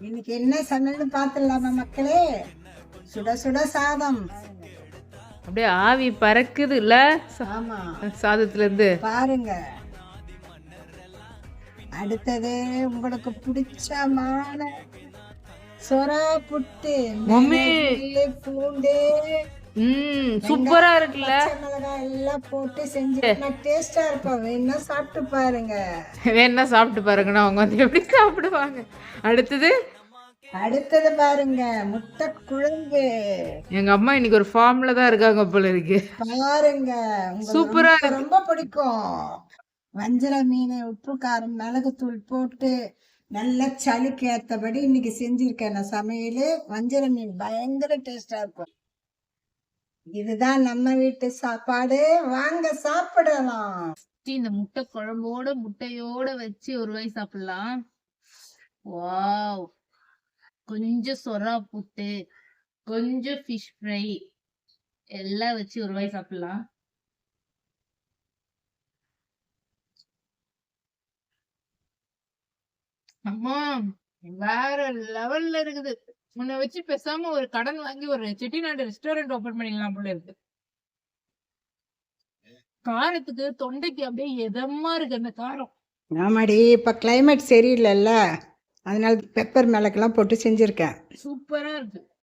இன்னைக்கு என்ன சமையல்னு பார்த்துடலாமா மக்களே? சுட சுட சாதம். அப்படியே ஆவி பறக்குது இல்ல ஆமா, சாதத்துல இருந்து. பாருங்க. அடுத்தது உங்களுக்கு பிடிச்சமான சொரா புட்டு, மம்மி. மிளகு, பூண்டு, சூப்பரா இருக்குல்ல. பச்சை மிளகாய் எல்லாம் போட்டு செஞ்சு டேஸ்டா இருக்கும். வேணா சாப்பிட்டு பாருங்க. வேணா சாப்பிட்டு பாருங்கண்ணா, அவங்க வந்து எப்படி சாப்பிடுவாங்க. அடுத்தது அடுத்தது பாருங்க, முட்டை குழம்பு. எங்க அம்மா இன்னைக்கு ஒரு ஃபார்ம்ல தான் இருக்காங்க போல இருக்கு. பாருங்க, சூப்பரா உங்களுக்கு இருக்கு. ரொம்ப பிடிக்கும். வஞ்சர மீன் உப்பு காரம் மிளகுத்தூள் போட்டு நல்லா சளிக்கு ஏற்றபடி இன்னைக்கு செஞ்சிருக்கேன் நான் சமையல். வஞ்சர மீன் பயங்கர டேஸ்டா இருக்கும். இதுதான் நம்ம வீட்டு சாப்பாடு. வாங்க சாப்பிடலாம். இந்த முட்டை குழம்போட முட்டையோட வச்சு ஒரு வாய் சாப்பிடலாம். வாவ். கொஞ்சம் சொரா புட்டு, கொஞ்சம் ஃபிஷ் ஃப்ரை எல்லாம் வச்சு ஒரு வாய் சாப்பிடலாம். அம்மா வேற லெவல்ல இருக்குது. உன்னை வச்சு பேசாம ஒரு கடன் வாங்கி ஒரு செட்டிநாடு ரெஸ்டாரண்ட் ஓபன் பண்ணிடலாம் போல இருக்கு. காரத்துக்கு தொண்டைக்கு அப்படியே எதமா இருக்கு அந்த காரம். ஆமாடி, இப்ப கிளைமேட் சரியில்லைல்ல, அதனால பெப்பர் மிளகுலாம் போட்டு செஞ்சிருக்கேன். சூப்பரா இருக்கு.